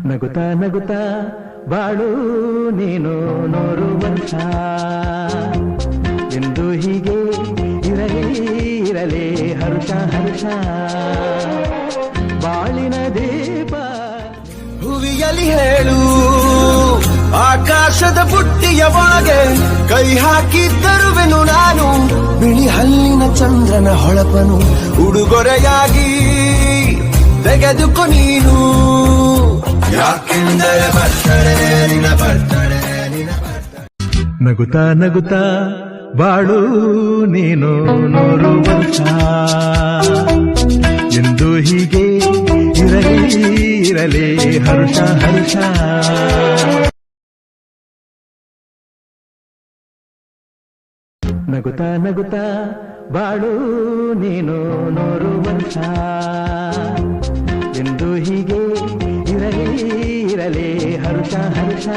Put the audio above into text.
ನಗುತ್ತಾ ನಗುತ್ತಾ ಬಾಳು ನೀನು 100 ವರ್ಷ ಎಂದು ಹೀಗೆ ಇರಲಿ ಇರಲಿ ಹರ್ಷ ಹರ್ಷ ಬಾಳಿನ ದೀಪ ಹುವಿಯಲಿ ಹೇಳು ಆಕಾಶದ ಬುಟ್ಟಿಯ ಒಳಗೆ ಕೈ ಹಾಕಿ ತರುವೆನು ನಾನು ಬಿಳಿ ಹಲ್ಲಿನ ಚಂದ್ರನ ಹೊಳಪನು ಉಡುಗೊರೆಯಾಗಿ ತೆಗೆದುಕೊ ನೀನು ಯಾಕೆಂದರೆ ಬರ್ತಡೆ ನಿನ ಬರ್ತಡೆ ನಗುತ್ತಾ ನಗುತ್ತಾ ಬಾಳು ನೀನು 100 ವರ್ಷ ಎಂದು ಹೀಗೆ ಇರಲಿ ಇರಲಿ ಹರ್ಷ ಹರ್ಷ ನಗುತ್ತಾ ನಗುತ್ತಾ ಬಾಳು ನೀನು 100 ವರ್ಷ ಎಂದು ಹೀಗೆ ಇರಲಿ ಇರಲಿ ಹರ್ಷ ಹರ್ಷ